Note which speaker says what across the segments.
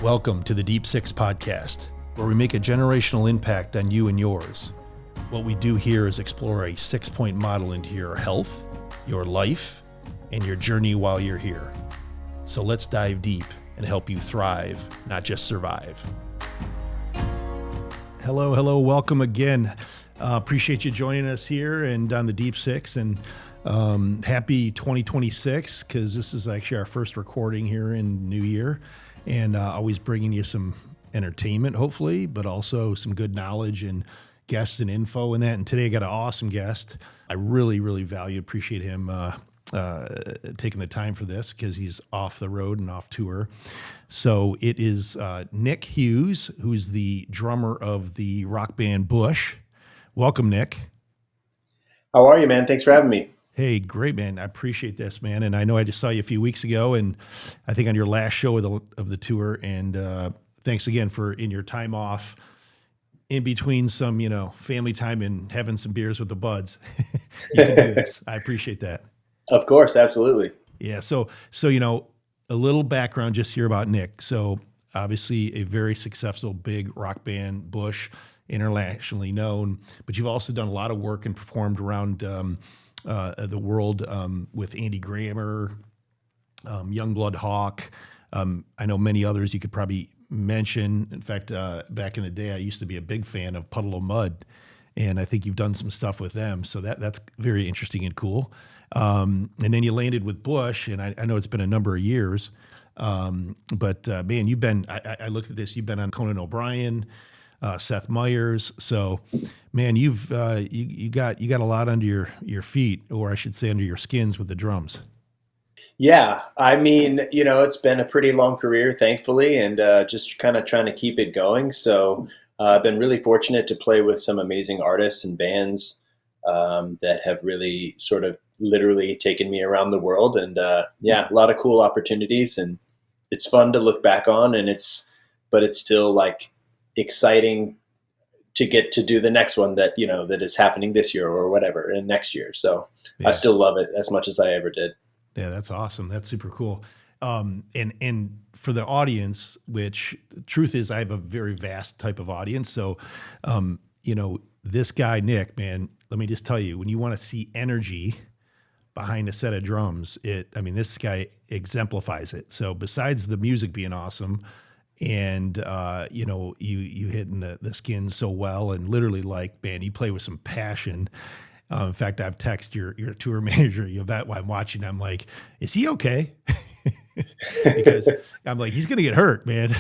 Speaker 1: Welcome to the Deep Six podcast, where we make a generational impact on you and yours. What we do here is explore a 6-point model into your health, your life, and your journey while you're here. So let's dive deep and help you thrive, not just survive. Hello, welcome again. Appreciate you joining us here and on the Deep Six, and happy 2026, because this is actually our first recording here in New Year, and always bringing you some entertainment, hopefully, but also some good knowledge and guests and info and that. And today I got an awesome guest. I really appreciate him taking the time for this, because he's off the road and off tour. So it is Nik Hughes, who's the drummer of the rock band Bush. Welcome, Nik.
Speaker 2: How are you, man? Thanks for having me.
Speaker 1: Hey, great, man. I appreciate this, man. And I know I just saw you a few weeks ago, and I think on your last show of the tour. And thanks again for in your time off, in between some, family time and having some beers with the buds. You can do this. I appreciate that.
Speaker 2: Of course, absolutely.
Speaker 1: Yeah. So a little background just here about Nik. So obviously a very successful big rock band, Bush, internationally known, but you've also done a lot of work and performed around the world with Andy Grammer, Youngblood Hawk. I know many others you could probably mention. In fact, back in the day, I used to be a big fan of Puddle of Mudd, and I think you've done some stuff with them. So that's very interesting and cool. And then you landed with Bush, and I know it's been a number of years. But man, you've been, I looked at this, you've been on Conan O'Brien, Seth Meyers. So man, you've you got a lot under your feet, or I should say under your skins with the drums.
Speaker 2: Yeah, I mean, it's been a pretty long career, thankfully, and just kind of trying to keep it going. So I've been really fortunate to play with some amazing artists and bands that have really sort of literally taken me around the world. And yeah, a lot of cool opportunities, and it's fun to look back on, but it's still like exciting to get to do the next one that, that is happening this year or whatever, and next year. So yeah. I still love it as much as I ever did.
Speaker 1: Yeah, that's awesome. That's super cool. And for the audience, which the truth is I have a very vast type of audience. So, this guy, Nik, man, let me just tell you, when you want to see energy behind a set of drums, this guy exemplifies it. So besides the music being awesome, and you hitting the skin so well, and literally, like, man, you play with some passion. In fact, I've texted your tour manager, Yvette, while I'm watching. I'm like, is he okay? Because I'm like, he's gonna get hurt, man.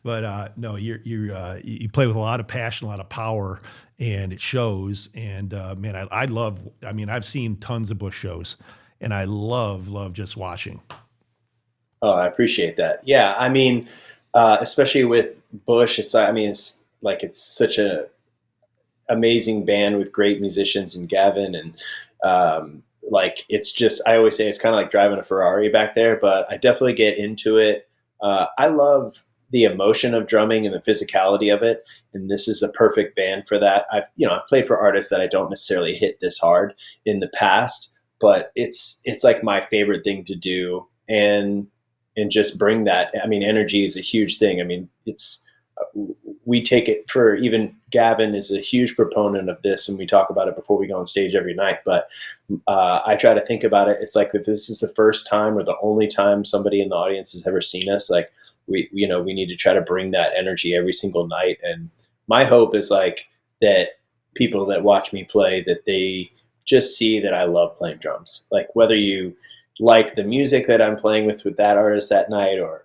Speaker 1: But no, you play with a lot of passion, a lot of power, and it shows. And man, I love. I mean, I've seen tons of Bush shows, and I love just watching.
Speaker 2: Oh, I appreciate that. Yeah, I mean, especially with Bush, it's such a amazing band with great musicians, and Gavin, and it's just, I always say it's kind of like driving a Ferrari back there, but I definitely get into it. I love the emotion of drumming and the physicality of it, and this is a perfect band for that. I've played for artists that I don't necessarily hit this hard in the past, but it's like my favorite thing to do, and just bring that. I mean, energy is a huge thing. I mean, we take it for, even Gavin is a huge proponent of this, and we talk about it before we go on stage every night. But I try to think about it. It's like, if this is the first time or the only time somebody in the audience has ever seen us, like we need to try to bring that energy every single night. And my hope is like that people that watch me play, that they just see that I love playing drums. Like, whether you like the music that I'm playing with that artist that night, or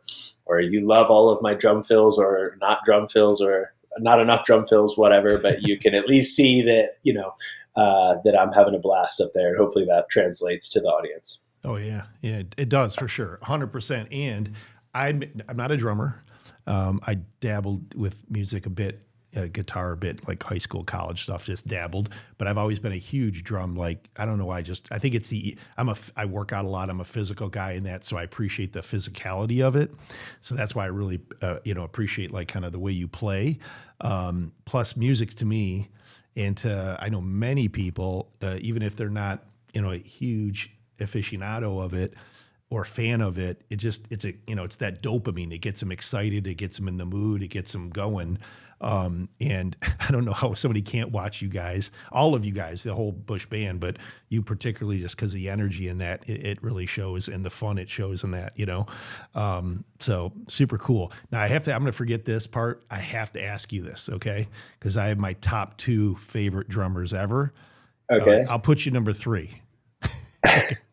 Speaker 2: you love all of my drum fills, or not drum fills, or not enough drum fills, whatever, but you can at least see that, that I'm having a blast up there, and hopefully that translates to the audience.
Speaker 1: Oh yeah. Yeah, it does for sure. 100%. And I'm not a drummer. I dabbled with music a bit, guitar a bit, like high school, college stuff, just dabbled, but I've always been a huge drum. Like, I don't know why, I think it's I work out a lot. I'm a physical guy in that. So I appreciate the physicality of it. So that's why I really, appreciate like kind of the way you play. Plus music to me, and I know many people, even if they're not, a huge aficionado of it, or a fan of it, it's that dopamine. It gets them excited. It gets them in the mood. It gets them going. And I don't know how somebody can't watch you guys, all of you guys, the whole Bush band, but you particularly just because the energy in that, it really shows, and the fun it shows in that, so super cool. Now I'm going to forget this part. I have to ask you this, okay? Because I have my top 2 favorite drummers ever.
Speaker 2: Okay.
Speaker 1: I'll put you number 3.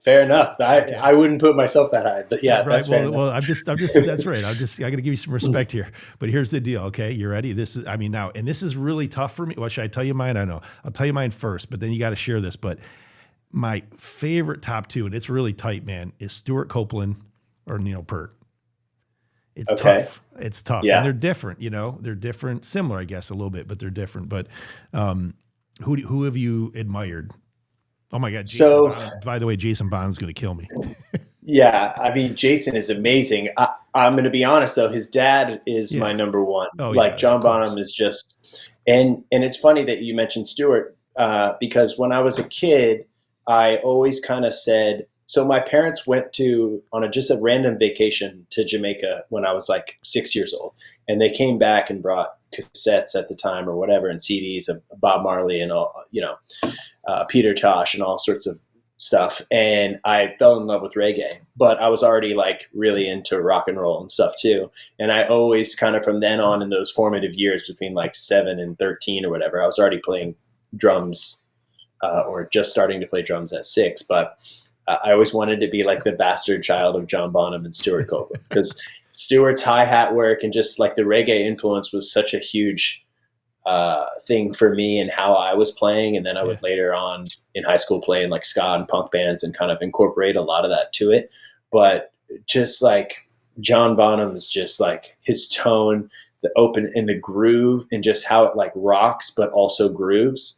Speaker 2: Fair enough. I wouldn't put myself that high, but yeah,
Speaker 1: right.
Speaker 2: that's fair enough.
Speaker 1: Well, I'm just, that's right. I got to give you some respect here, but here's the deal. Okay. You ready? This is really tough for me. Well, should I tell you mine? I know I'll tell you mine first, but then you got to share this. But my favorite top 2, and it's really tight, man, is Stuart Copeland or Neil Peart. It's tough. It's tough.
Speaker 2: Yeah.
Speaker 1: And they're different, they're different, similar, I guess a little bit, but they're different. But, who have you admired? Oh my God. Jason Bond, by the way, Jason Bond's going to kill me.
Speaker 2: Yeah. I mean, Jason is amazing. I'm going to be honest though. His dad is my number 1. John Bonham is just, and it's funny that you mentioned Stewart, because when I was a kid, I always kind of said, so my parents went on just a random vacation to Jamaica when I was like 6 years old. And they came back and brought cassettes at the time or whatever, and CDs of Bob Marley and all, Peter Tosh and all sorts of stuff. And I fell in love with reggae, but I was already like really into rock and roll and stuff too. And I always kind of from then on in those formative years between like 7 and 13 or whatever, I was already playing drums or just starting to play drums at 6. But I always wanted to be like the bastard child of John Bonham and Stuart Copeland, because Stewart's hi-hat work and just like the reggae influence was such a huge thing for me and how I was playing. And then I would later on in high school play in like ska and punk bands and kind of incorporate a lot of that to it. But just like John Bonham is just like his tone, the open and the groove and just how it like rocks, but also grooves.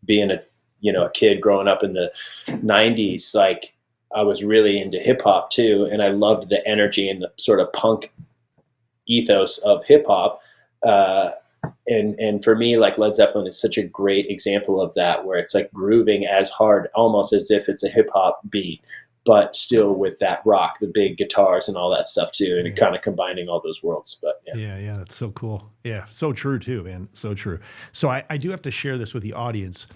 Speaker 2: Being a kid growing up in the 90s, like I was really into hip hop too. And I loved the energy and the sort of punk ethos of hip hop. And for me, like Led Zeppelin is such a great example of that, where it's like grooving as hard, almost as if it's a hip hop beat, but still with that rock, the big guitars and all that stuff too. And kind of combining all those worlds, but
Speaker 1: yeah. That's so cool. Yeah. So true too, man. So true. So I do have to share this with the audience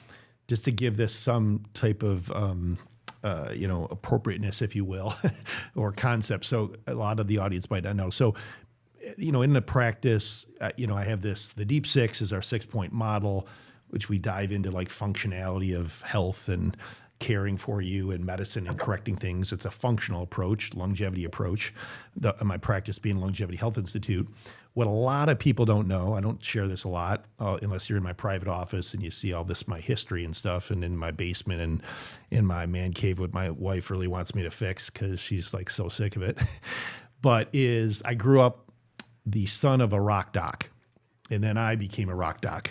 Speaker 1: just to give this some type of, appropriateness, if you will, or concept. So a lot of the audience might not know. So, in the practice, I have the Deep 6 is our 6-point model, which we dive into like functionality of health and caring for you and medicine and correcting things. It's a functional approach, longevity approach. My practice being Longevity Health Institute. What a lot of people don't know, I don't share this a lot, unless you're in my private office and you see all this, my history and stuff, and in my basement and in my man cave, what my wife really wants me to fix because she's like so sick of it. But I grew up the son of a rock doc, and then I became a rock doc.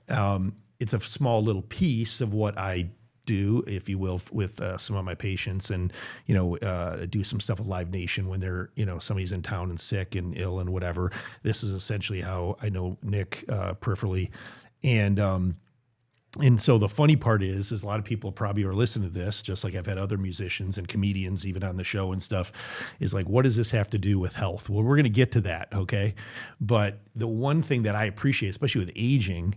Speaker 1: It's a small little piece of what I do, if you will, with some of my patients, and do some stuff with Live Nation when they're somebody's in town and sick and ill and whatever. This is essentially how I know Nik peripherally, and so the funny part is a lot of people probably are listening to this, just like I've had other musicians and comedians even on the show and stuff, is like, what does this have to do with health? Well, we're going to get to that, okay? But the one thing that I appreciate, especially with aging,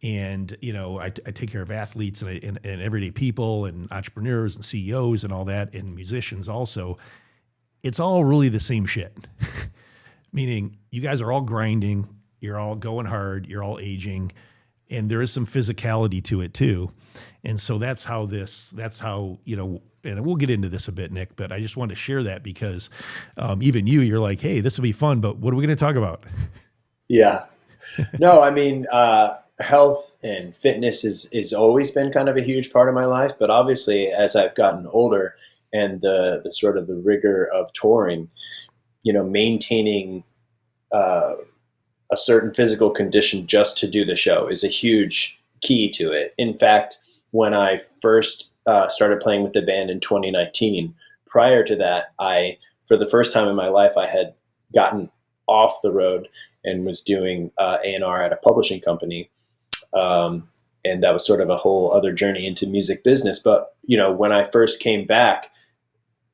Speaker 1: and I take care of athletes and everyday people and entrepreneurs and CEOs and all that, and musicians also, it's all really the same shit. Meaning you guys are all grinding, you're all going hard, you're all aging, and there is some physicality to it too. And so that's how, and we'll get into this a bit, Nik, but I just wanted to share that because even you're like, hey, this will be fun, but what are we going to talk about?
Speaker 2: Yeah. No, I mean, health and fitness is always been kind of a huge part of my life, but obviously as I've gotten older and the sort of the rigor of touring, maintaining a certain physical condition just to do the show is a huge key to it. In fact, when I first started playing with the band in 2019, prior to that, for the first time in my life, I had gotten off the road and was doing A&R at a publishing company. And that was sort of a whole other journey into music business. But, when I first came back,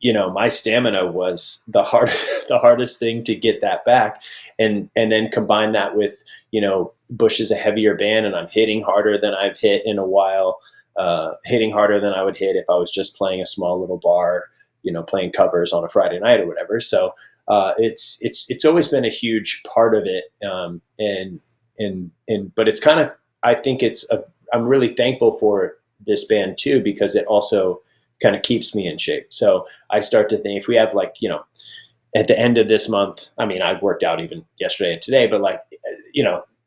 Speaker 2: my stamina was the hardest, the hardest thing to get that back. And then combine that with, Bush is a heavier band and I'm hitting harder than I've hit in a while, hitting harder than I would hit if I was just playing a small little bar, playing covers on a Friday night or whatever. So it's always been a huge part of it. But it's kind of, I think I'm really thankful for this band too, because it also kind of keeps me in shape. So I start to think if we have at the end of this month, I mean, I've worked out even yesterday and today, but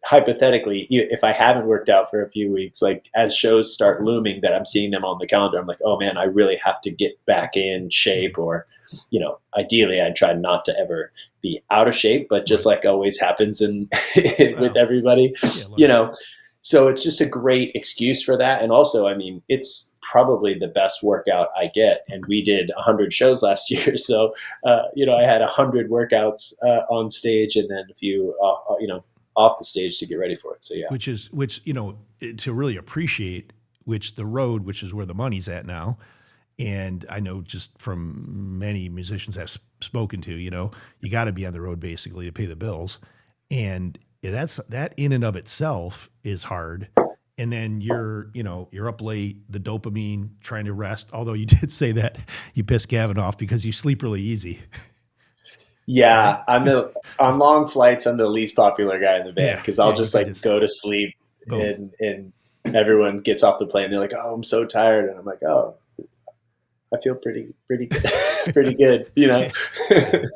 Speaker 2: hypothetically, if I haven't worked out for a few weeks, as shows start looming that I'm seeing them on the calendar, I'm like, oh man, I really have to get back in shape. Or, ideally I try not to ever be out of shape, but just like always happens with everybody, so it's just a great excuse for that. And also, I mean, it's probably the best workout I get. And we did 100 shows last year. So, I had 100 workouts on stage and then a few, off the stage to get ready for it. So, yeah.
Speaker 1: Which, to really appreciate, the road, which is where the money's at now. And I know just from many musicians I've spoken to, you got to be on the road basically to pay the bills. And that in and of itself is hard. And then you're up late, the dopamine, trying to rest. Although you did say that you pissed Gavin off because you sleep really easy.
Speaker 2: Yeah. On long flights, I'm the least popular guy in the band because I'll just go to sleep and everyone gets off the plane. They're like, oh, I'm so tired. And I'm like, oh, I feel pretty good, pretty good,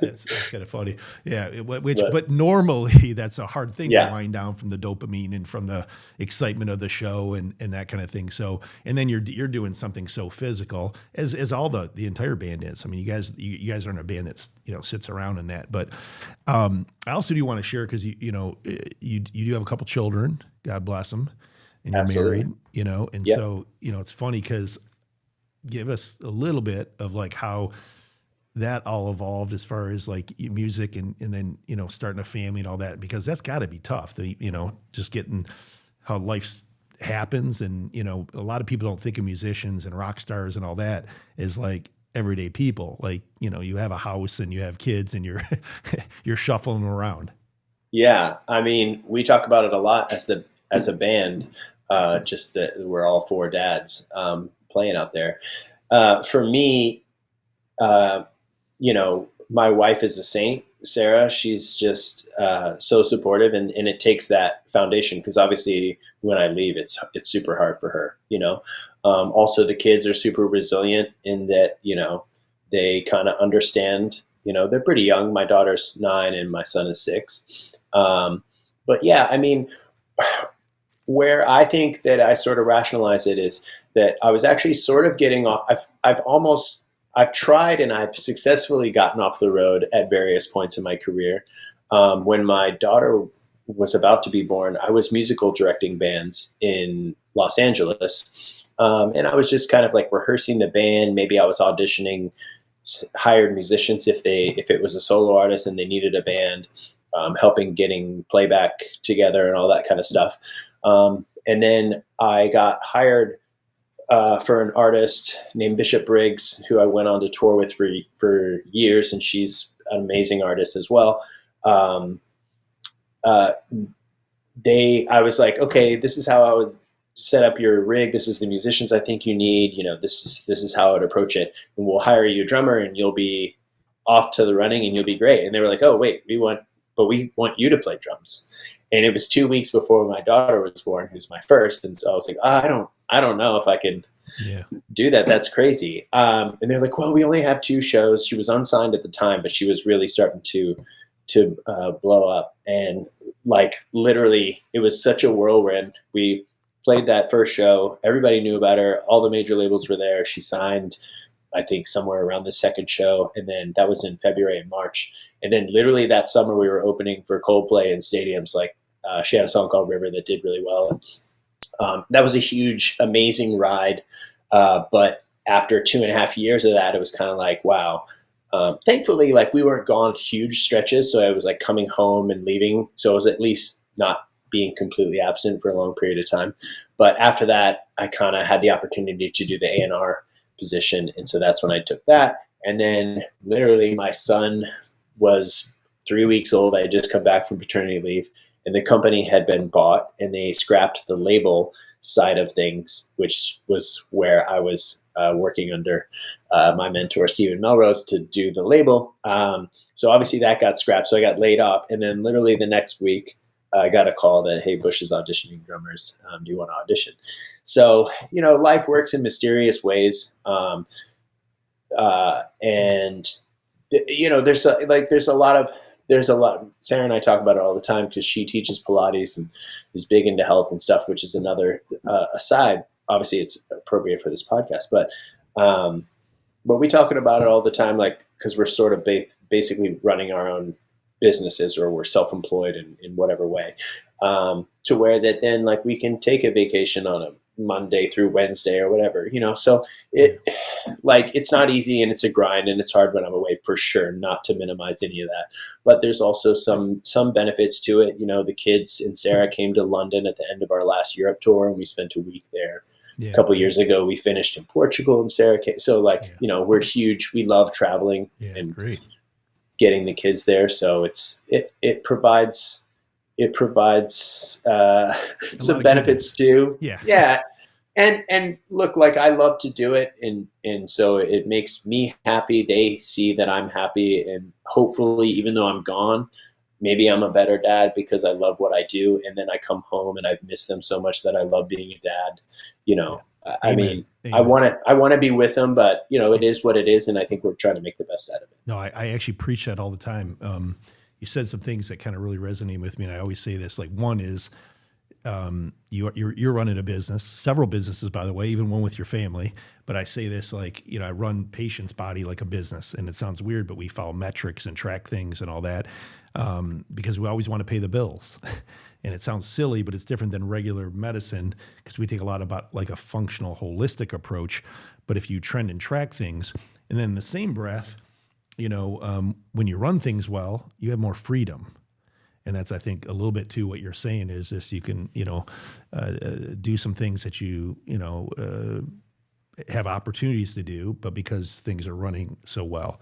Speaker 1: That's kind of funny. Yeah. But normally that's a hard thing to wind down from the dopamine and from the excitement of the show and that kind of thing. So, and then you're doing something so physical as all the entire band is. I mean, you guys aren't a band that's, sits around in that, but, I also do want to share cause you do have a couple children, God bless them, and you're
Speaker 2: Absolutely.
Speaker 1: married, and so, it's funny cause give us a little bit of how that all evolved as far as music and then, starting a family and all that, because that's gotta be tough. Just getting how life happens. And, a lot of people don't think of musicians and rock stars and all that as everyday people. You have a house and you have kids and you're, you're shuffling around.
Speaker 2: Yeah. I mean, we talk about it a lot as a band, just that we're all four dads, playing out there. For me, my wife is a saint, Sarah. She's just so supportive, and it takes that foundation because obviously when I leave, it's super hard for her. Also the kids are super resilient in that they kind of understand. They're pretty young. My daughter's 9 and my son is 6. But yeah, I mean, where I think that I sort of rationalize it is that I was actually sort of getting off. I've tried and I've successfully gotten off the road at various points in my career. When my daughter was about to be born, I was musical directing bands in Los Angeles. And I was just kind of rehearsing the band. Maybe I was auditioning hired musicians if it was a solo artist and they needed a band, helping getting playback together and all that kind of stuff. And then I got hired for an artist named Bishop Briggs, who I went on to tour with for years, and she's an amazing artist as well. I was like, okay, this is how I would set up your rig. This is the musicians I think you need. This is how I would approach it, and we'll hire you a drummer, and you'll be off to the running, and you'll be great. And they were like, oh wait, we want you to play drums. And it was 2 weeks before my daughter was born, who's my first. And so I was like, I don't know if I can do that. That's crazy. And they're like, well, we only have 2 shows. She was unsigned at the time, but she was really starting to blow up. And literally it was such a whirlwind. We played that first show. Everybody knew about her. All the major labels were there. She signed, I think, somewhere around the second show. And then that was in February and March. And then literally that summer we were opening for Coldplay in stadiums. She had a song called River that did really well. And, that was a huge, amazing ride. But after 2.5 years of that, it was kind of like, wow. Thankfully, we weren't gone huge stretches. So I was coming home and leaving. So I was at least not being completely absent for a long period of time. But after that, I kind of had the opportunity to do the A&R position. And so that's when I took that. And then literally my son was 3 weeks old. I had just come back from paternity leave, and the company had been bought, and they scrapped the label side of things, which was where I was working under my mentor, Stephen Melrose, to do the label. So obviously that got scrapped. So I got laid off. And then literally the next week, I got a call that, hey, Bush is auditioning drummers. Do you want to audition? So, life works in mysterious ways. And there's a lot. Sarah and I talk about it all the time because she teaches Pilates and is big into health and stuff, which is another aside. Obviously, it's appropriate for this podcast, but we talking about it all the time, like, because we're sort of basically running our own businesses, or we're self-employed in whatever way, to where that then, like, we can take a vacation on a Monday through Wednesday or whatever, so it's not easy, and it's a grind, and it's hard when I'm away, for sure, not to minimize any of that. But there's also some benefits to it. The kids and Sarah came to London at the end of our last Europe tour, and we spent a week there. A couple of years ago, we finished in Portugal, and Sarah came. So we're huge. We love traveling and getting the kids there. So it provides some benefits too. Yeah. And look, like, I love to do it. And so it makes me happy. They see that I'm happy, and hopefully, even though I'm gone, maybe I'm a better dad because I love what I do. And then I come home and I've missed them so much that I love being a dad. I mean, Amen. I want to be with them, but it is what it is. And I think we're trying to make the best out of it.
Speaker 1: No, I actually preach that all the time. You said some things that kind of really resonate with me. And I always say this, like, one is, you're running a business, several businesses, by the way, even one with your family. But I say this, like, I run Patient's Body like a business, and it sounds weird, but we follow metrics and track things and all that, because we always want to pay the bills. And it sounds silly, but it's different than regular medicine, because we take a lot about, like, a functional, holistic approach. But if you trend and track things, and then in the same breath, when you run things well, you have more freedom. And that's, I think, a little bit too what you're saying is this: you can, do some things that you have opportunities to do, but because things are running so well.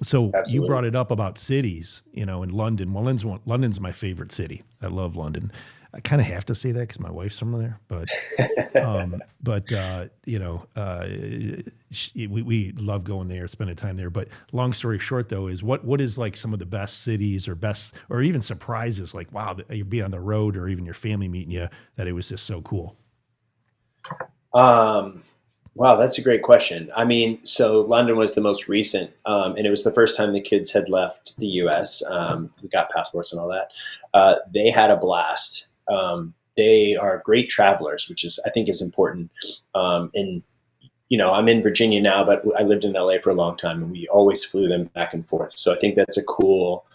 Speaker 1: So Absolutely. You brought it up about cities, in London. Well, London's my favorite city. I love London. I kind of have to say that because my wife's from there, but we love going there, spending time there. But long story short, though, is what is, like, some of the best cities or even surprises, like, wow, you're being on the road, or even your family meeting you, that it was just so cool.
Speaker 2: Wow, that's a great question. I mean, so London was the most recent, and it was the first time the kids had left the U.S. We got passports and all that. They had a blast. They are great travelers, which I think is important. And I'm in Virginia now, but I lived in LA for a long time, and we always flew them back and forth. So I think that's a cool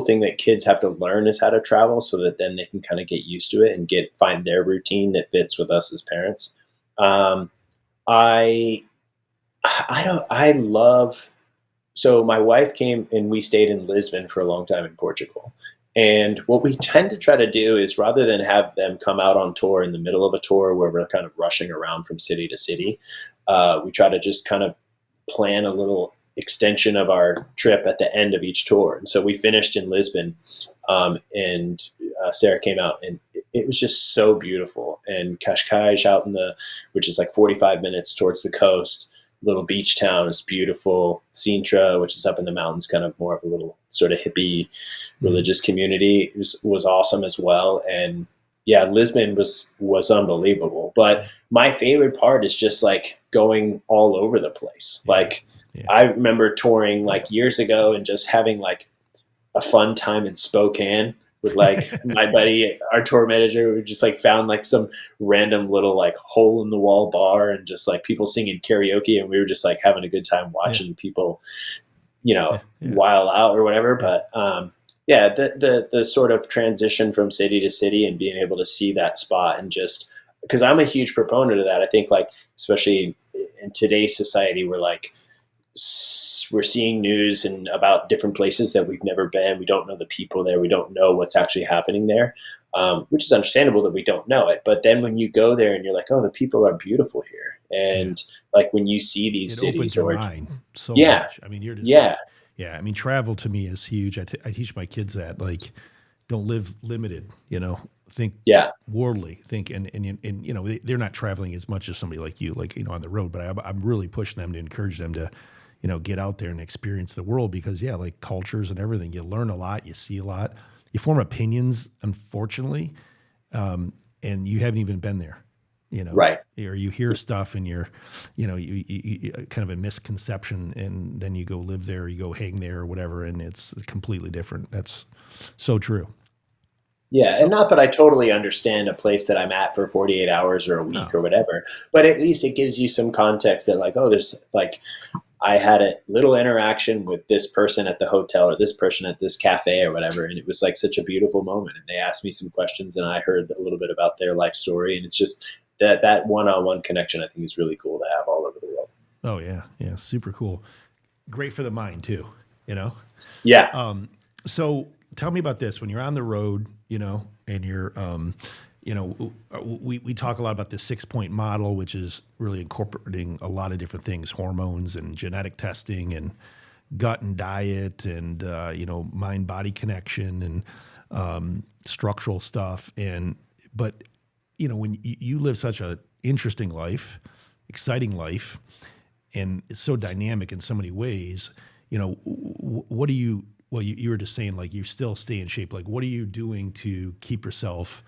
Speaker 2: thing that kids have to learn, is how to travel, so that then they can kind of get used to it and find their routine that fits with us as parents. So my wife came, and we stayed in Lisbon for a long time in Portugal. And what we tend to try to do is, rather than have them come out on tour in the middle of a tour where we're kind of rushing around from city to city, we try to just kind of plan a little extension of our trip at the end of each tour. And so we finished in Lisbon, and Sarah came out, and it was just so beautiful. And Cascais which is like 45 minutes towards the coast, little beach town, is beautiful. Sintra, which is up in the mountains, kind of more of a little sort of hippie religious community, was awesome as well. And yeah, Lisbon was unbelievable. But my favorite part is just, like, going all over the place. I remember touring, like, years ago, and just having, like, a fun time in Spokane with, like, my buddy, our tour manager. We just, like, found, like, some random little, like, hole in the wall bar, and just, like, people singing karaoke, and we were just, like, having a good time watching people, while out or whatever. But the sort of transition from city to city, and being able to see that spot, and just because I'm a huge proponent of that. I think, like, especially in today's society, we're seeing news and about different places that we've never been. We don't know the people there. We don't know what's actually happening there, which is understandable that we don't know it. But then when you go there and you're like, oh, the people are beautiful here, And like when you see these
Speaker 1: It opens
Speaker 2: cities
Speaker 1: your
Speaker 2: or
Speaker 1: mind so
Speaker 2: yeah,
Speaker 1: much. I mean, you're just,
Speaker 2: yeah,
Speaker 1: yeah. I mean, travel to me is huge. I teach my kids that, like, don't live limited, think
Speaker 2: yeah,
Speaker 1: worldly, think, and they're not traveling as much as somebody like you, like, on the road, but I'm really pushing them to encourage them to, get out there and experience the world because, yeah, like cultures and everything, you learn a lot, you see a lot, you form opinions, unfortunately, and you haven't even been there,
Speaker 2: right.
Speaker 1: or you hear stuff and you're, you kind of a misconception, and then you go live there, you go hang there or whatever, and it's completely different. That's so true.
Speaker 2: Yeah, and
Speaker 1: So
Speaker 2: not that I totally understand a place that I'm at for 48 hours or a week
Speaker 1: no,
Speaker 2: or whatever, but at least it gives you some context that like, oh, there's like I had a little interaction with this person at the hotel or this person at this cafe or whatever, and it was like such a beautiful moment. And they asked me some questions, and I heard a little bit about their life story, and it's just that one-on-one connection I think is really cool to have all over the world.
Speaker 1: oh yeah, yeah, super cool, great for the mind too, you know.
Speaker 2: Yeah.
Speaker 1: So tell me about this when you're on the road, and you're, we talk a lot about the 6-point model, which is really incorporating a lot of different things, hormones and genetic testing and gut and diet and, mind body connection and structural stuff. But, when you live such a interesting life, exciting life, and it's so dynamic in so many ways, what do you, well, you were just saying, like, you still stay in shape. Like, what are you doing to keep yourself,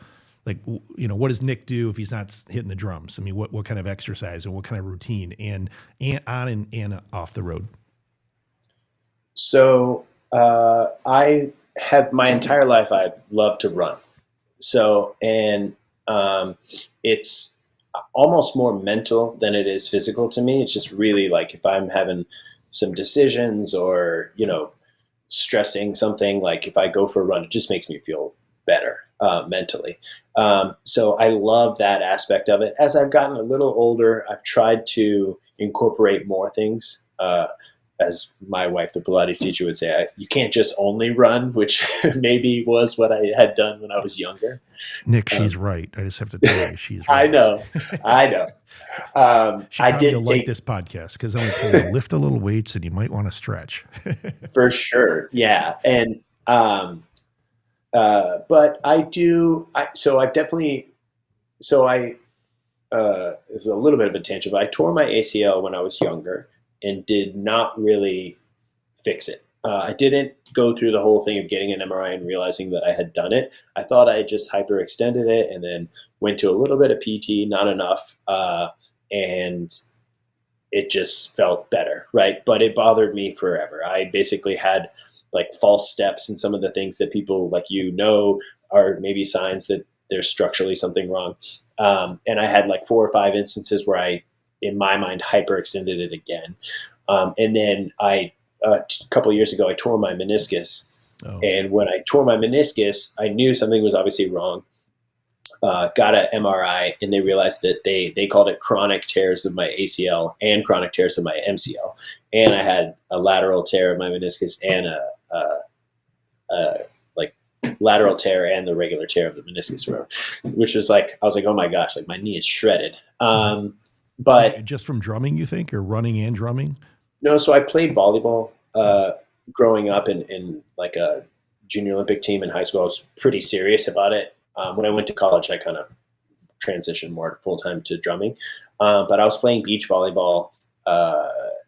Speaker 1: like, what does Nick do if he's not hitting the drums? I mean, what kind of exercise and what kind of routine and on and off the road?
Speaker 2: So I have my entire life I love to run. So and it's almost more mental than it is physical to me. It's just really like if I'm having some decisions or stressing something, like if I go for a run, it just makes me feel better mentally. So I love that aspect of it. As I've gotten a little older, I've tried to incorporate more things. As my wife, the Pilates teacher, would say, you can't just only run, which maybe was what I had done when I was younger.
Speaker 1: Nick, she's
Speaker 2: Um,
Speaker 1: right. I just have to tell you, she's
Speaker 2: I
Speaker 1: right.
Speaker 2: know, I know.
Speaker 1: She
Speaker 2: I
Speaker 1: probably
Speaker 2: did
Speaker 1: will like
Speaker 2: take
Speaker 1: this podcast because I'm going to tell you, lift a little weights and you might want to stretch.
Speaker 2: for sure, yeah, and but I do. So I've definitely. So I it's a little bit of a tangent, but I tore my ACL when I was younger and did not really fix it. I didn't go through the whole thing of getting an MRI and realizing that I had done it. I thought I had just hyperextended it and then went to a little bit of PT, not enough, and it just felt better, right? But it bothered me forever. I basically had like false steps and some of the things that people like are maybe signs that there's structurally something wrong. And I had like 4 or 5 instances where I, in my mind, hyperextended it again. And then a couple of years ago, I tore my meniscus.
Speaker 1: Oh,
Speaker 2: And when I tore my meniscus, I knew something was obviously wrong. Got an MRI, and they realized that they called it chronic tears of my ACL and chronic tears of my MCL. And I had a lateral tear of my meniscus and a like lateral tear and the regular tear of the meniscus, which was like, I was like, oh my gosh, like my knee is shredded. But
Speaker 1: just from drumming, you think, or running and drumming?
Speaker 2: no, so I played volleyball growing up in like a junior Olympic team in high school. I was pretty serious about it. When I went to college, I kind of transitioned more full time to drumming. But I was playing beach volleyball,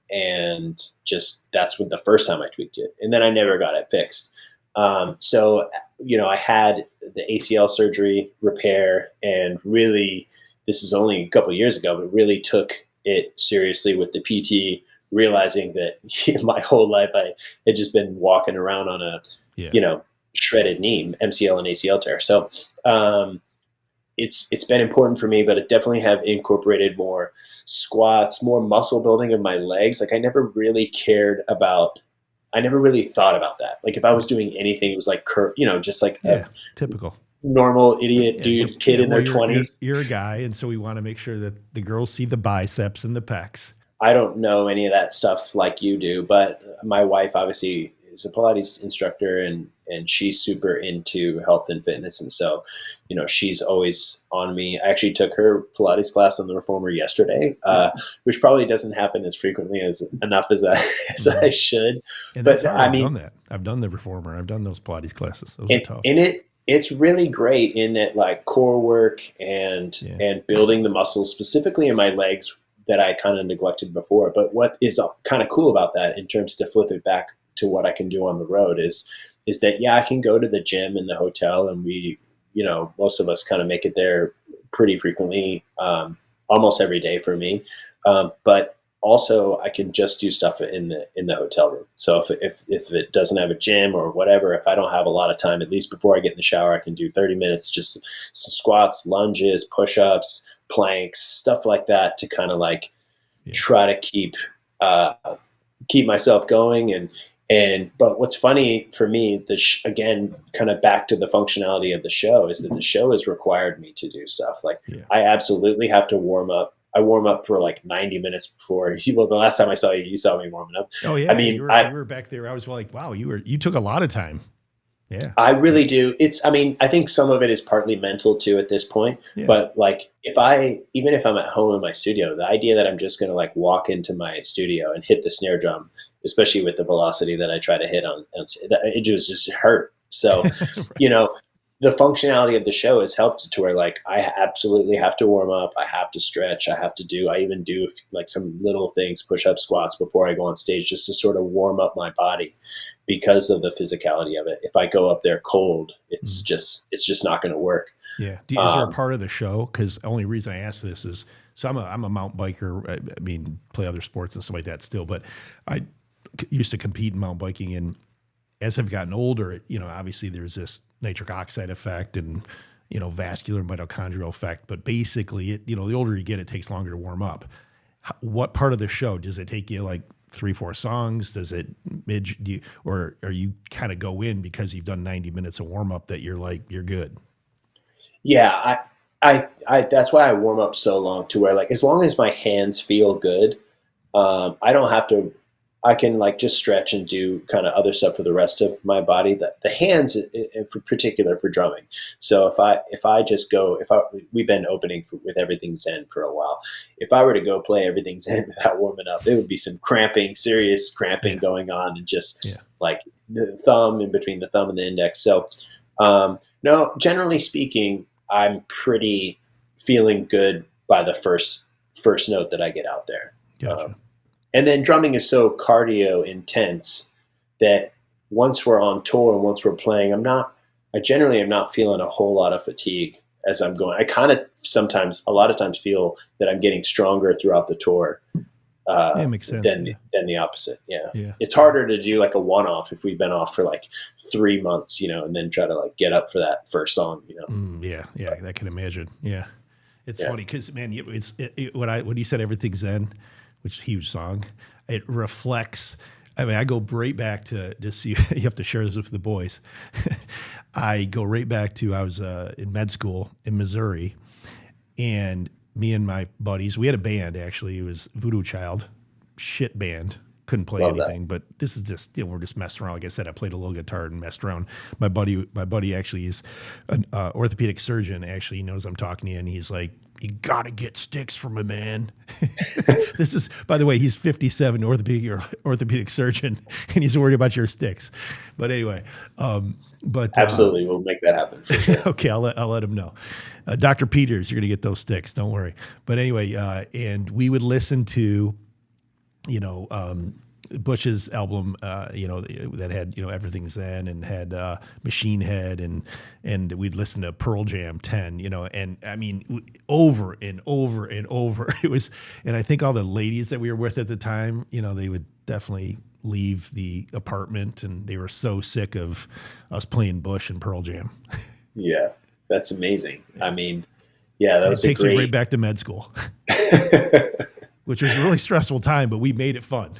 Speaker 2: and just that's when the first time I tweaked it, and then I never got it fixed. So I had the ACL surgery repair, and really, this is only a couple of years ago, but really took it seriously with the PT, realizing that my whole life I had just been walking around on a
Speaker 1: Yeah.
Speaker 2: shredded knee, MCL and ACL tear. So it's been important for me, but it definitely have incorporated more squats, more muscle building of my legs. Like I never really thought about that. Like if I was doing anything, it was like just like a
Speaker 1: Yeah. Typical.
Speaker 2: normal idiot
Speaker 1: Yeah.
Speaker 2: kid in
Speaker 1: Well,
Speaker 2: their 20s.
Speaker 1: you're a guy. And so we want to make sure that the girls see the biceps and the pecs.
Speaker 2: I don't know any of that stuff like you do, but my wife obviously is a Pilates instructor, and she's super into health and fitness. And so, she's always on me. I actually took her Pilates class on the Reformer yesterday, which probably doesn't happen as frequently as I should.
Speaker 1: And
Speaker 2: But
Speaker 1: that's hard.
Speaker 2: I
Speaker 1: I've
Speaker 2: mean,
Speaker 1: done that. I've done the Reformer. I've done those Pilates classes. Those are
Speaker 2: and,
Speaker 1: tough.
Speaker 2: and it's really great in that, like, core work and building the muscles specifically in my legs that I kind of neglected before. But what is kind of cool about that, in terms to flip it back to what I can do on the road, is that, I can go to the gym in the hotel, and we, most of us kind of make it there pretty frequently, almost every day for me. But also I can just do stuff in the hotel room. So if it doesn't have a gym or whatever, if I don't have a lot of time, at least before I get in the shower, I can do 30 minutes, just some squats, lunges, push-ups, planks, stuff like that, to kind of like try to keep myself going. But what's funny for me, again, kind of back to the functionality of the show, is that the show has required me to do stuff. Like, I absolutely have to warm up. I warm up for like 90 minutes before. Well, the last time I saw you, you saw me warming up.
Speaker 1: Oh yeah.
Speaker 2: I mean,
Speaker 1: you were back there. I was like, wow, you took a lot of time. Yeah.
Speaker 2: I really do. I think some of it is partly mental too at this point, but like, even if I'm at home in my studio, the idea that I'm just going to like walk into my studio and hit the snare drum, especially with the velocity that I try to hit on, it just hurt. So, right. The functionality of the show has helped to where, like, I absolutely have to warm up. I have to stretch. I even do like some little things, push up, squats before I go on stage, just to sort of warm up my body, because of the physicality of it. If I go up there cold, it's just not going to work.
Speaker 1: Yeah. Is there a part of the show? Because the only reason I ask this is, so I'm a mountain biker. I mean, play other sports and stuff like that still, but I used to compete in mountain biking, and as I've gotten older, obviously there's this nitric oxide effect and, vascular mitochondrial effect, but basically the older you get, it takes longer to warm up. What part of the show does it take you, like 3-4 songs? Does it or you kind of go in because you've done 90 minutes of warm up that you're like, you're good?
Speaker 2: Yeah. I that's why I warm up so long, to where, like, as long as my hands feel good, I don't have to, I can like just stretch and do kind of other stuff for the rest of my body. The hands, in particular, for drumming. So we've been opening with Everything Zen for a while. If I were to go play Everything Zen without warming up, there would be some serious cramping going on, and just like the thumb, in between the thumb and the index. So, no, generally speaking, I'm pretty feeling good by the first note that I get out there.
Speaker 1: Gotcha.
Speaker 2: And then drumming is so cardio intense that once we're on tour and once we're playing, I generally am not feeling a whole lot of fatigue as I'm going. I kind of a lot of times feel that I'm getting stronger throughout the tour.
Speaker 1: It makes sense.
Speaker 2: Than the opposite. Yeah.
Speaker 1: Yeah.
Speaker 2: It's harder to do like a one-off if we've been off for like 3 months, and then try to like get up for that first song,
Speaker 1: Yeah. I can imagine. Yeah. It's funny because, man, when you said Everything Zen, which is a huge song, it reflects. I mean, I go right back to just see. You have to share this with the boys. I go right back to, I was in med school in Missouri, and me and my buddies, we had a band actually. It was Voodoo Child, shit band. Couldn't play anything, but this is just, we're just messing around. Like I said, I played a little guitar and messed around. My buddy actually is an orthopedic surgeon. Actually, he knows I'm talking to you, and he's like, "You got to get sticks from a man." This is, by the way, he's 57, orthopedic surgeon, and he's worried about your sticks. But anyway,
Speaker 2: absolutely, we'll make that happen for sure.
Speaker 1: Okay, I'll let him know. Dr. Peters, you're going to get those sticks. Don't worry. But anyway, and we would listen to, Bush's album, that had, Everything Zen, and had Machine Head, and we'd listen to Pearl Jam 10, and I mean, over and over and over. It was, and I think all the ladies that we were with at the time, they would definitely leave the apartment, and they were so sick of us playing Bush and Pearl Jam.
Speaker 2: Yeah, that's amazing. I mean, yeah, that was
Speaker 1: a great. It takes me right back to med school, which was a really stressful time, but we made it fun.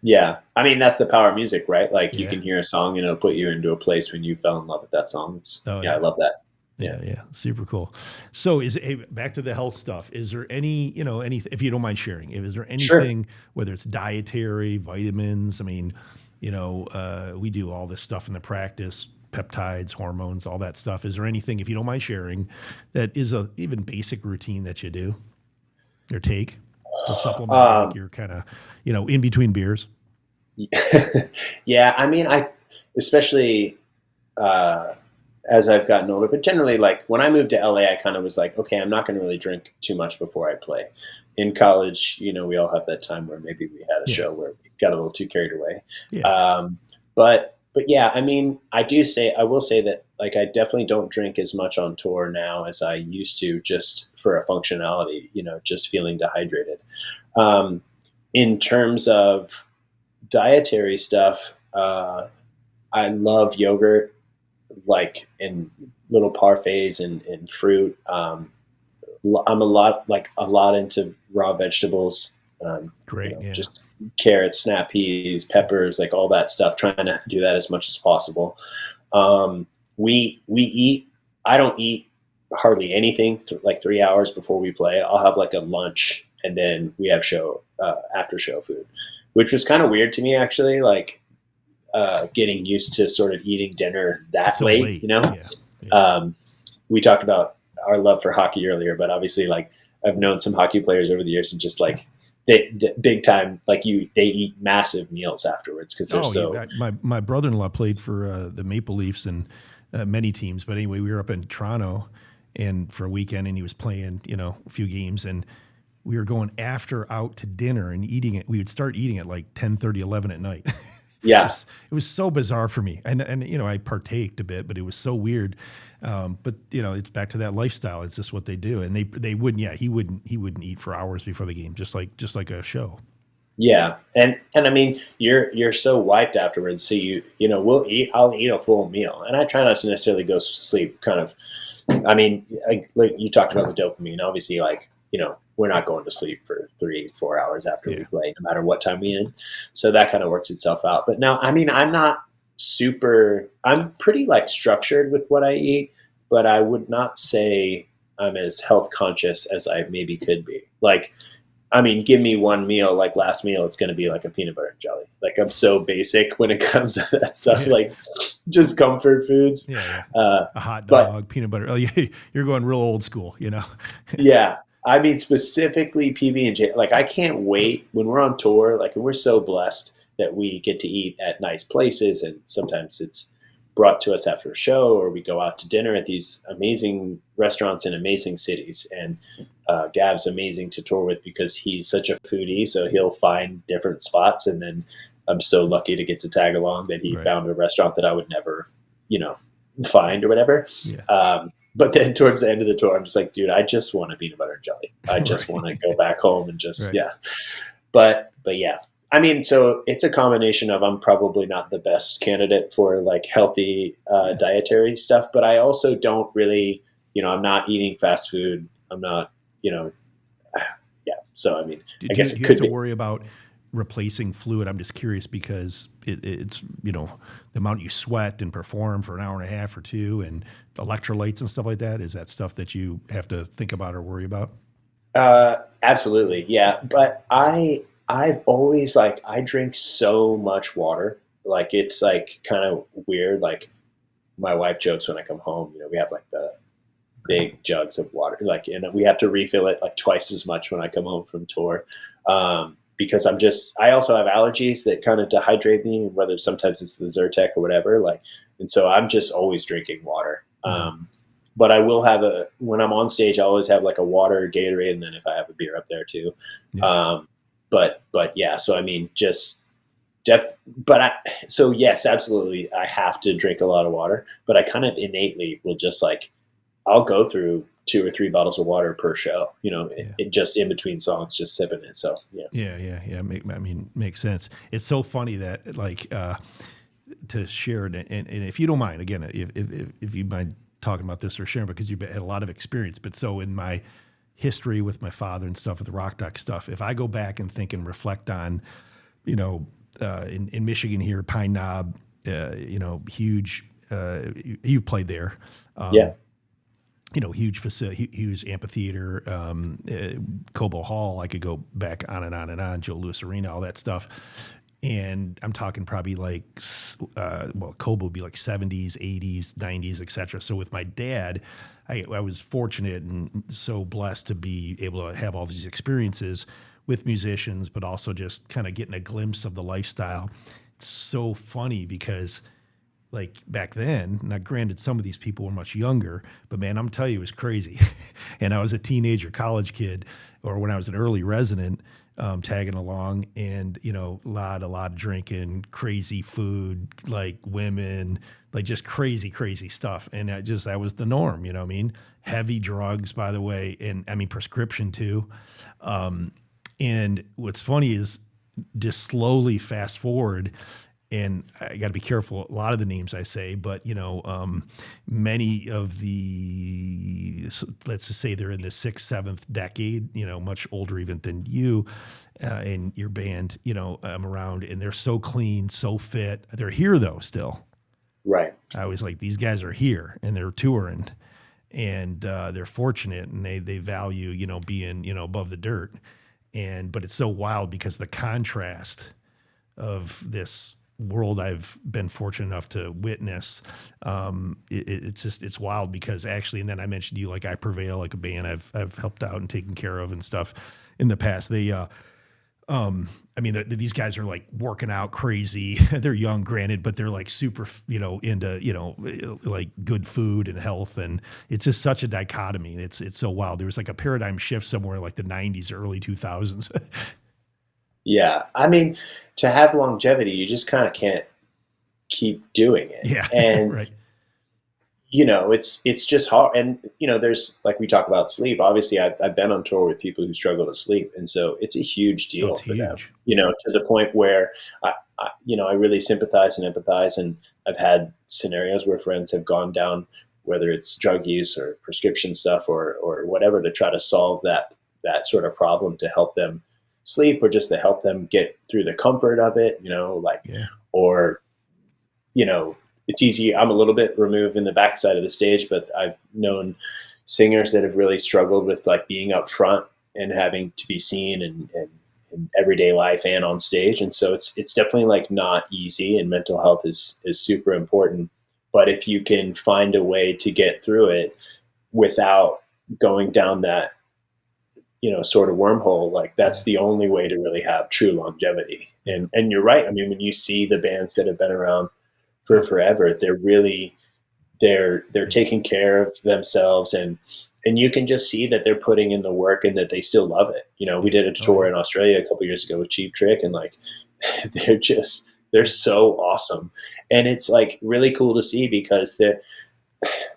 Speaker 2: Yeah. I mean, that's the power of music, right? Like, you can hear a song and it'll put you into a place when you fell in love with that song. I love that.
Speaker 1: Yeah. Super cool. So back to the health stuff. Is there any, if you don't mind sharing, is there anything, whether it's dietary, vitamins, I mean, we do all this stuff in the practice, peptides, hormones, all that stuff. Is there anything, if you don't mind sharing, that is a even basic routine that you do or take to supplement like your kind of, in between beers?
Speaker 2: Yeah, I mean, especially as I've gotten older, but generally, like when I moved to LA, I kind of was like, okay, I'm not going to really drink too much before I play. In college, we all have that time where maybe we had a show where we got a little too carried away.
Speaker 1: Yeah.
Speaker 2: But yeah, I mean, I will say that like I definitely don't drink as much on tour now as I used to, just for a functionality, just feeling dehydrated. In terms of dietary stuff, I love yogurt, like in little parfaits and fruit. I'm a lot into raw vegetables.
Speaker 1: Great. Yeah.
Speaker 2: Just carrots, snap peas, peppers, like all that stuff. Trying to do that as much as possible. We eat. I don't eat hardly anything like 3 hours before we play. I'll have like a lunch, and then we have after show food, which was kind of weird to me actually. Like getting used to sort of eating dinner that
Speaker 1: So
Speaker 2: late.
Speaker 1: Yeah.
Speaker 2: We talked about our love for hockey earlier, but obviously, like I've known some hockey players over the years, and just like they big time, like they eat massive meals afterwards because they're
Speaker 1: my brother-in-law played for the Maple Leafs and many teams, but anyway, we were up in Toronto and for a weekend, and he was playing, a few games, and we were going out to dinner and eating it. We would start eating at like 10:30, 11 at night.
Speaker 2: Yeah.
Speaker 1: It was so bizarre for me. And I partaked a bit, but it was so weird. But it's back to that lifestyle. It's just what they do. And they wouldn't, he wouldn't eat for hours before the game, just like a show.
Speaker 2: Yeah. And I mean, you're so wiped afterwards. So I'll eat a full meal, and I try not to necessarily go to sleep kind of. I mean, like you talked about the dopamine, obviously, like, we're not going to sleep for 3-4 hours after we play, no matter what time we end. So that kind of works itself out. But no, I mean, I'm pretty like structured with what I eat, but I would not say I'm as health conscious as I maybe could be. Like, I mean, give me one meal, like last meal, it's going to be like a peanut butter and jelly. Like I'm so basic when it comes to that stuff, like just comfort foods.
Speaker 1: Yeah. A hot dog, peanut butter. Oh, you're going real old school,
Speaker 2: Yeah. I mean, specifically PB&J, like I can't wait when we're on tour, like, and we're so blessed that we get to eat at nice places. And sometimes it's brought to us after a show, or we go out to dinner at these amazing restaurants in amazing cities. And Gav's amazing to tour with because he's such a foodie. So he'll find different spots. And then I'm so lucky to get to tag along that he found a restaurant that I would never, find or whatever.
Speaker 1: Yeah.
Speaker 2: But then towards the end of the tour, I'm just like, dude, I just want a peanut butter and jelly. I just want to go back home and just, yeah. But yeah, I mean, so it's a combination of, I'm probably not the best candidate for like healthy dietary stuff, but I also don't really, I'm not eating fast food. I'm not, yeah. So, I mean, I guess it could
Speaker 1: have to worry about replacing fluid. I'm just curious because it's the amount you sweat and perform for an hour and a half or two, and electrolytes and stuff like that. Is that stuff that you have to think about or worry about?
Speaker 2: Absolutely, yeah. But I've always I drink so much water. Like it's like kind of weird. Like my wife jokes when I come home, we have like the big jugs of water, and we have to refill it like twice as much when I come home from tour. Because I also have allergies that kind of dehydrate me, whether sometimes it's the Zyrtec or whatever. And so I'm just always drinking water. But I will have when I'm on stage, I always have like a water, Gatorade, and then if I have a beer up there too. Yeah. But yeah, so I mean, so yes, absolutely. I have to drink a lot of water, but I kind of innately will just I'll go through 2 or 3 bottles of water per show, it just in between songs, just sipping it. So, yeah.
Speaker 1: Yeah. Makes sense. It's so funny that to share it. And if you don't mind, again, if you mind talking about this or sharing, because you've had a lot of experience, but so in my history with my father and stuff with the rock doc stuff, if I go back and think and reflect on, in Michigan here, Pine Knob, huge, you played there.
Speaker 2: Yeah.
Speaker 1: Huge facility, huge amphitheater, Cobo Hall. I could go back on and on and on. Joe Louis Arena, all that stuff. And I'm talking probably like, Kobe would be like 70s, 80s, 90s, etc. So with my dad, I was fortunate and so blessed to be able to have all these experiences with musicians, but also just kind of getting a glimpse of the lifestyle. It's so funny because like back then, now granted, some of these people were much younger, but man, I'm telling you, it was crazy. And I was a teenager, college kid, or when I was an early resident, tagging along, and a lot of drinking, crazy food, like women, like just crazy, crazy stuff. And that was the norm. You know what I mean? Heavy drugs, by the way, and I mean prescription too. And what's funny is just slowly fast forward, and I got to be careful a lot of the names I say, but many of let's just say they're in the sixth, seventh decade, much older even than you and your band, around, and they're so clean, so fit. They're here though still.
Speaker 2: Right.
Speaker 1: I was like, these guys are here and they're touring, and they're fortunate, and they value, being, above the dirt. But it's so wild because the contrast of this world I've been fortunate enough to witness, it's wild because actually, and then I mentioned to you, like I Prevail, like a band I've helped out and taken care of and stuff in the past. They, these guys are like working out crazy. They're young, granted, but they're like super, into, like good food and health. And it's just such a dichotomy. It's so wild. There was like a paradigm shift somewhere in like the 90s, early 2000s.
Speaker 2: Yeah. I mean, to have longevity, you just kind of can't keep doing it.
Speaker 1: Yeah.
Speaker 2: And,
Speaker 1: right.
Speaker 2: It's just hard. And, there's, like we talk about sleep. Obviously, I've been on tour with people who struggle to sleep. And so it's a huge deal for them, to the point where, I really sympathize and empathize. And I've had scenarios where friends have gone down, whether it's drug use or prescription stuff or whatever, to try to solve that sort of problem, to help them sleep, or just to help them get through the comfort of it, or, it's easy. I'm a little bit removed in the backside of the stage, but I've known singers that have really struggled with like being up front and having to be seen in everyday life and on stage. And so it's definitely like not easy, and mental health is super important. But if you can find a way to get through it without going down that, sort of wormhole, like that's the only way to really have true longevity. And you're right. I mean, when you see the bands that have been around for forever, they're taking care of themselves, and you can just see that they're putting in the work and that they still love it. We did a tour in Australia a couple of years ago with Cheap Trick, and like, they're so awesome. And it's like really cool to see, because they're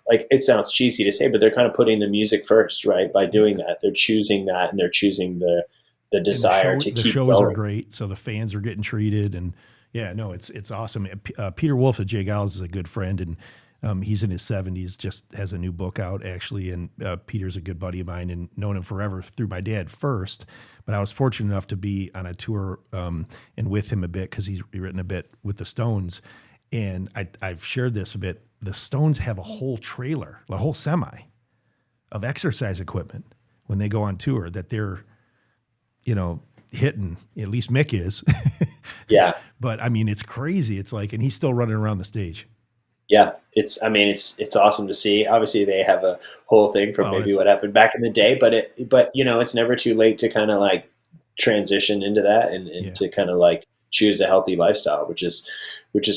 Speaker 2: like, it sounds cheesy to say, but they're kind of putting the music first, right? By doing that, they're choosing that, and they're choosing the desire to keep going. The shows
Speaker 1: are great, so the fans are getting treated, and yeah, no, it's awesome. Peter Wolf at Jay Giles is a good friend, and he's in his 70s, just has a new book out actually. And Peter's a good buddy of mine, and known him forever through my dad first. But I was fortunate enough to be on a tour and with him a bit, because he's written a bit with the Stones. And I've shared this a bit. The Stones have a whole trailer, a whole semi of exercise equipment when they go on tour that they're, hitting. At least Mick is.
Speaker 2: Yeah.
Speaker 1: But I mean, it's crazy. It's like, and he's still running around the stage.
Speaker 2: Yeah. It's awesome to see. Obviously they have a whole thing from maybe what happened back in the day, but it's never too late to kind of like transition into that and to kind of like choose a healthy lifestyle, which is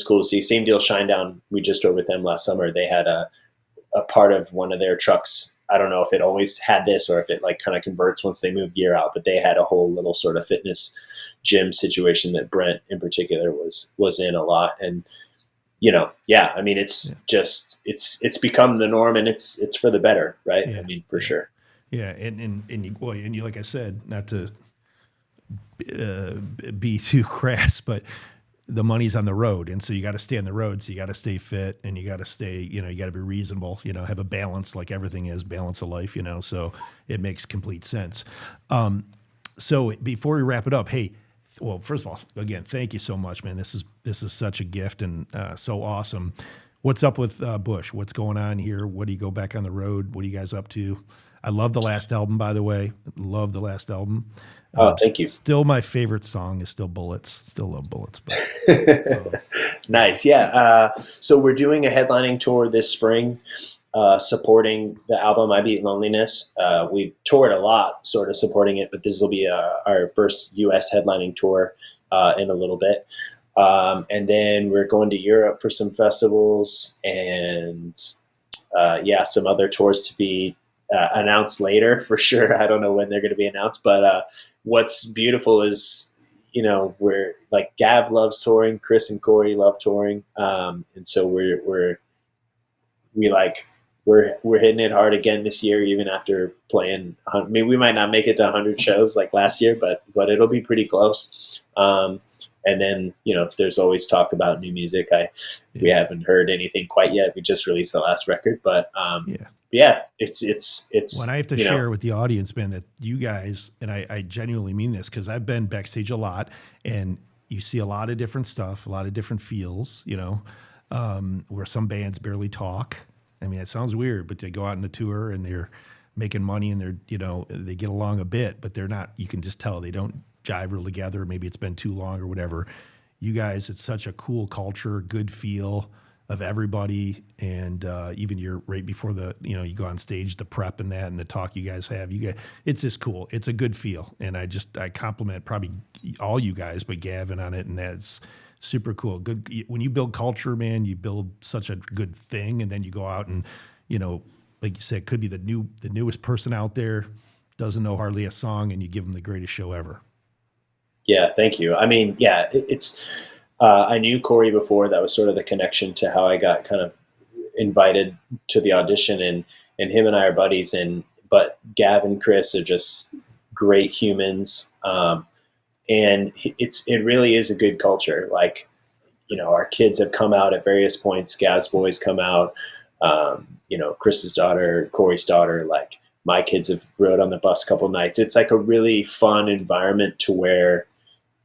Speaker 2: cool to see. Same deal, Shinedown. We just toured with them last summer. They had a part of one of their trucks. I don't know if it always had this or if it like kind of converts once they move gear out, but they had a whole little sort of fitness gym situation that Brent in particular was in a lot. And, I mean, it's become the norm, and it's for the better. Right.
Speaker 1: Yeah.
Speaker 2: I mean, for sure.
Speaker 1: Yeah. And you, like I said, not to be too crass, but the money's on the road. And so you got to stay on the road. So you got to stay fit, and you got to stay, you got to be reasonable, have a balance, like everything is, balance of life, so it makes complete sense. So before we wrap it up, hey, well, first of all, again, thank you so much, man. This is such a gift, and so awesome. What's up with Bush? What's going on here? What do you go back on the road? What are you guys up to? I love the last album, by the way. Love the last album.
Speaker 2: Oh, thank you.
Speaker 1: Still, my favorite song is still Bullets. Still love Bullets. But
Speaker 2: Nice. Yeah. So we're doing a headlining tour this spring, supporting the album I Beat Loneliness. We toured a lot sort of supporting it, but this will be our first US headlining tour in a little bit. And then we're going to Europe for some festivals and some other tours to be announced later for sure. I don't know when they're going to be announced, but what's beautiful is, we're like Gav loves touring, Chris and Corey love touring, and so we're hitting it hard again this year, even after playing. I mean, we might not make it to 100 shows like last year, but it'll be pretty close. And then, there's always talk about new music. We haven't heard anything quite yet. We just released the last record, but it's.
Speaker 1: When I have to share with the audience, man, that you guys, and I genuinely mean this, because I've been backstage a lot, and you see a lot of different stuff, a lot of different feels, where some bands barely talk. I mean, it sounds weird, but they go out on a tour and they're making money and they get along a bit, but they're not, you can just tell they don't jive real together. Maybe it's been too long or whatever. You guys, it's such a cool culture, good feel of everybody. And even you're right before you go on stage, the prep and that and the talk you guys have, it's just cool. It's a good feel. And I compliment probably all you guys, but Gavin on it. And that's super cool. Good. When you build culture, man, you build such a good thing. And then you go out and, like you said, could be the newest person out there, doesn't know hardly a song, and you give them the greatest show ever.
Speaker 2: Yeah, thank you. I mean, yeah, it's. I knew Corey before. That was sort of the connection to how I got kind of invited to the audition, and him and I are buddies. But Gav and Chris are just great humans, and it really is a good culture. Like, our kids have come out at various points. Gav's boys come out. Chris's daughter, Corey's daughter, like my kids have rode on the bus a couple nights. It's like a really fun environment to where,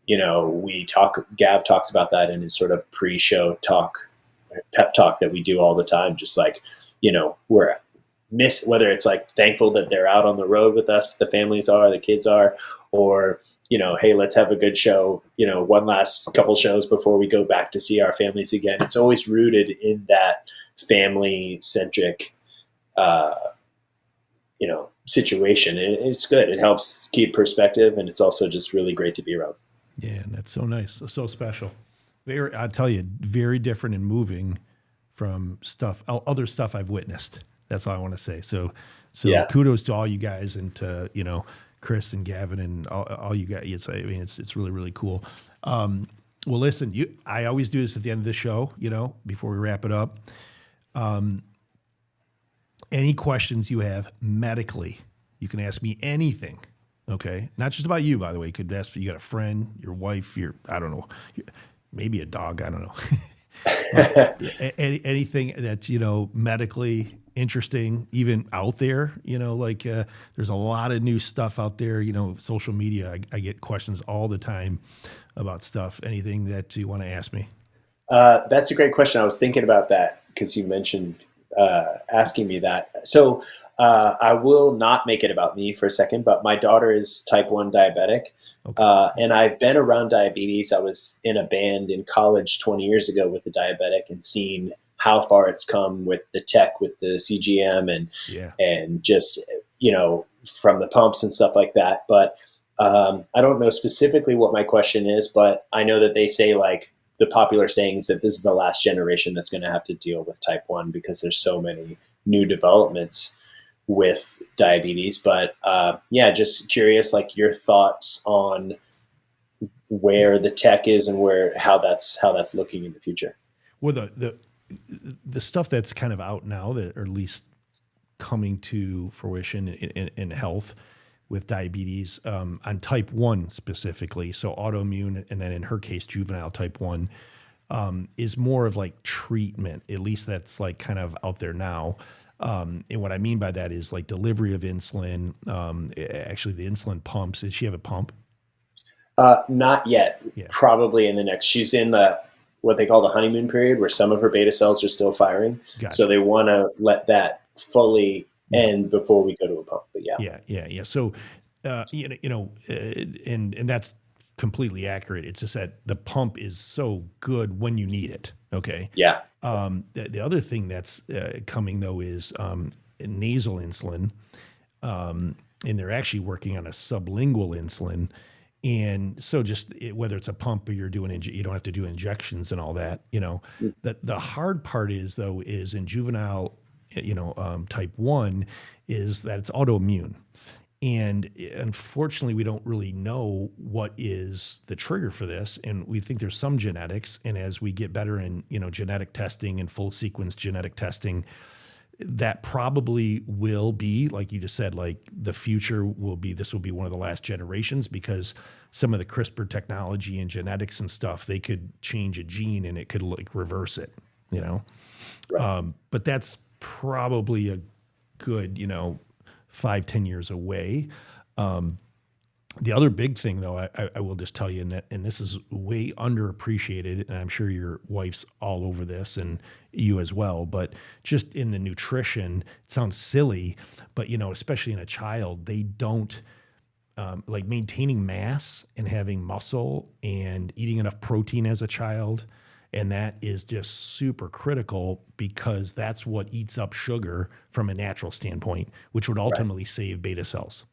Speaker 2: Gav talks about that in his sort of pre-show talk, pep talk that we do all the time. Just like, we're whether it's like thankful that they're out on the road with us, the families are, the kids are, or, hey, let's have a good show, one last couple shows before we go back to see our families again. It's always rooted in that family centric, situation. And it's good. It helps keep perspective, and it's also just really great to be around.
Speaker 1: Yeah, and that's so nice, so special. I tell you, very different and moving from other stuff I've witnessed. That's all I want to say. So yeah. Kudos to all you guys and to Chris and Gavin and all you guys. It's really, really cool. Well, listen, I always do this at the end of the show. Before we wrap it up. Any questions you have medically, you can ask me anything. Okay. Not just about you, by the way. You could ask, you got a friend, your wife, I don't know, maybe a dog. I don't know. Anything that, medically interesting, even out there, there's a lot of new stuff out there, social media. I get questions all the time about stuff. Anything that you want to ask me?
Speaker 2: That's a great question. I was thinking about that because you mentioned asking me that. So I will not make it about me for a second, but my daughter is type 1 diabetic. Okay. And I've been around diabetes. I was in a band in college 20 years ago with a diabetic and seen how far it's come with the tech, with the CGM and just, from the pumps and stuff like that. But I don't know specifically what my question is, but I know that they say like the popular saying is that this is the last generation that's going to have to deal with type 1 because there's so many new developments with diabetes. But just curious, like your thoughts on where the tech is and how that's looking in the future.
Speaker 1: Well, the stuff that's kind of out now, that or at least coming to fruition in health with diabetes, on type 1 specifically, so autoimmune, and then in her case, juvenile type 1, is more of like treatment. At least that's like kind of out there now. And what I mean by that is like delivery of insulin, actually the insulin pumps. Does she have a pump?
Speaker 2: Not yet. Yeah. Probably in the next, she's in what they call the honeymoon period, where some of her beta cells are still firing. Gotcha. So they want to let that fully and before we go to a pump. But yeah.
Speaker 1: Yeah. So, and that's completely accurate. It's just that the pump is so good when you need it. Okay.
Speaker 2: Yeah.
Speaker 1: The other thing that's coming though is nasal insulin, and they're actually working on a sublingual insulin. And so whether it's a pump or you're doing, you don't have to do injections and all that, the hard part is in juvenile, type 1 is that it's autoimmune. And unfortunately, we don't really know what is the trigger for this. And we think there's some genetics. And as we get better in, genetic testing and full sequence genetic testing, that probably will be, like you just said, like the future will be, this will be one of the last generations, because some of the CRISPR technology and genetics and stuff, they could change a gene and it could like reverse it,
Speaker 2: Right.
Speaker 1: But that's probably a good, 5-10 years away. The other big thing, though, I will just tell you, and this is way underappreciated, and I'm sure your wife's all over this, and you as well, but just in the nutrition, it sounds silly, but, especially in a child, they don't, like maintaining mass and having muscle and eating enough protein as a child. And that is just super critical, because that's what eats up sugar from a natural standpoint, which would ultimately save beta cells.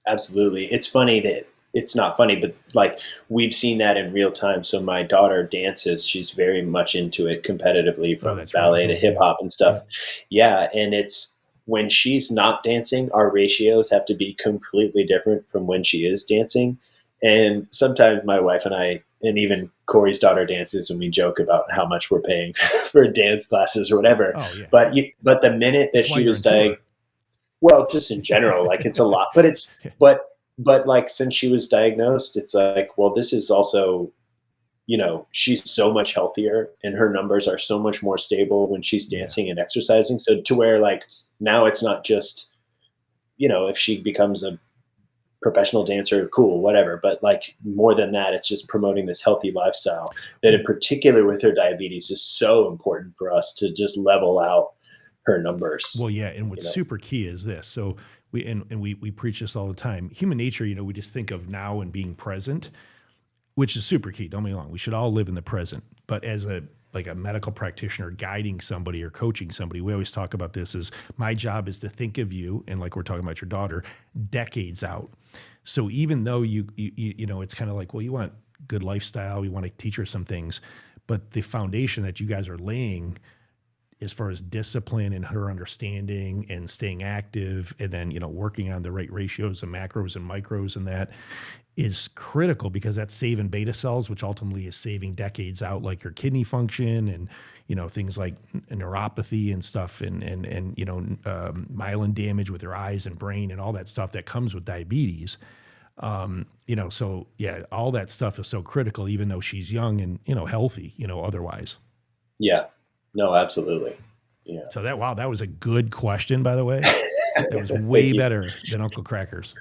Speaker 2: Absolutely. It's funny that it's not funny, but like we've seen that in real time. So my daughter dances. She's very much into it competitively, from ballet to hip hop and stuff. Yeah. And it's when she's not dancing, our ratios have to be completely different from when she is dancing. And sometimes my wife and I, and even Corey's daughter dances, and we joke about how much we're paying for dance classes or whatever.
Speaker 1: Oh, yeah.
Speaker 2: But the minute that she was diagnosed, well, just in general, like it's a lot, but like since she was diagnosed, it's like, well, this is also, she's so much healthier and her numbers are so much more stable when she's dancing and exercising. So to where like now it's not just, if she becomes a professional dancer, cool, whatever. But like more than that, it's just promoting this healthy lifestyle that in particular with her diabetes is so important for us to just level out her numbers.
Speaker 1: Well, yeah. And what's super key is this. So we preach this all the time. Human nature, we just think of now and being present, which is super key. Don't be wrong. We should all live in the present. But as a medical practitioner guiding somebody or coaching somebody, we always talk about this is my job is to think of you, and like we're talking about your daughter, decades out. So even though it's kind of like, well, you want good lifestyle, we want to teach her some things, but the foundation that you guys are laying as far as discipline and her understanding and staying active, and then, working on the right ratios and macros and micros, and that is critical, because that's saving beta cells, which ultimately is saving decades out, like your kidney function and, things like neuropathy and stuff, and myelin damage with your eyes and brain and all that stuff that comes with diabetes. So yeah, all that stuff is so critical, even though she's young and, healthy, otherwise.
Speaker 2: Yeah. No, absolutely. Yeah.
Speaker 1: So that was a good question, by the way. That was way better than Uncle Cracker's.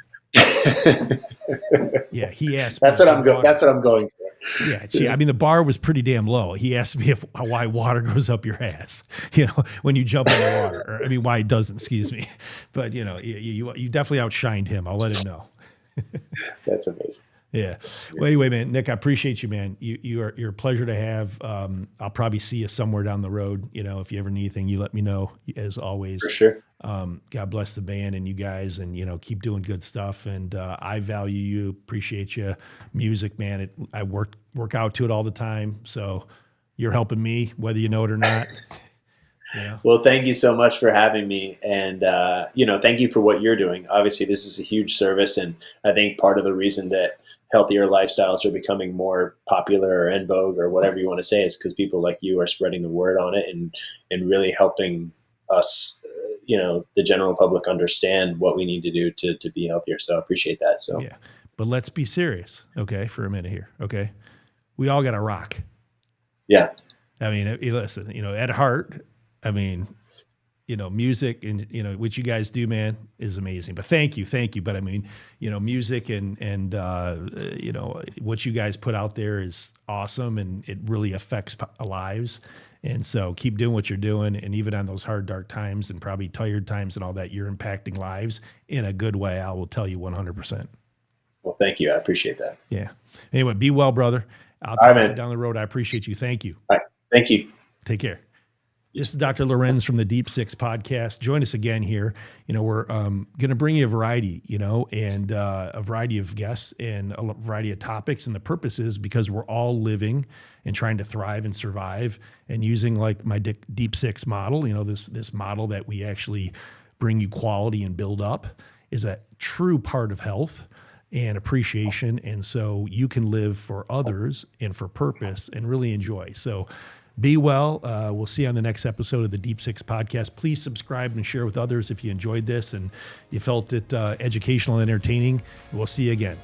Speaker 1: Yeah, he asked.
Speaker 2: That's what I'm going for.
Speaker 1: Yeah, the bar was pretty damn low. He asked me why water goes up your ass, when you jump in the water, or why it doesn't. Excuse me, but you definitely outshined him. I'll let him know.
Speaker 2: That's amazing.
Speaker 1: Yeah. Well, anyway, man, Nick, I appreciate you, man. You're a pleasure to have. I'll probably see you somewhere down the road. If you ever need anything, you let me know, as always.
Speaker 2: For sure.
Speaker 1: God bless the band and you guys, and, keep doing good stuff. And I value you, appreciate you. Music, man, I work out to it all the time. So you're helping me, whether you know it or not. Yeah.
Speaker 2: Well, thank you so much for having me. And, thank you for what you're doing. Obviously, this is a huge service. And I think part of the reason that healthier lifestyles are becoming more popular or en vogue or whatever you want to say is because people like you are spreading the word on it and really helping us, the general public understand what we need to do to be healthier. So I appreciate that. So,
Speaker 1: yeah, but let's be serious. Okay. For a minute here. Okay. We all got to rock.
Speaker 2: Yeah.
Speaker 1: Listen, at heart, music and, what you guys do, man, is amazing. But thank you. But music and what you guys put out there is awesome, and it really affects lives. And so keep doing what you're doing. And even on those hard, dark times and probably tired times and all that, you're impacting lives in a good way. I will tell you 100%.
Speaker 2: Well, thank you. I appreciate that.
Speaker 1: Yeah. Anyway, be well, brother. I'll
Speaker 2: All right,
Speaker 1: talk to you
Speaker 2: man.
Speaker 1: down the road. I appreciate you. Thank you.
Speaker 2: All right. Thank you.
Speaker 1: Take care. This is Dr. Lewerenz from the Deep Six podcast. Join us again here. We're going to bring you a variety, and a variety of guests and a variety of topics. And the purpose is because we're all living and trying to thrive and survive and using like my Deep Six model, this model that we actually bring you quality and build up is a true part of health and appreciation. And so you can live for others and for purpose and really enjoy. So be well. We'll see you on the next episode of the Deep Six podcast. Please subscribe and share with others if you enjoyed this and you felt it educational and entertaining. We'll see you again.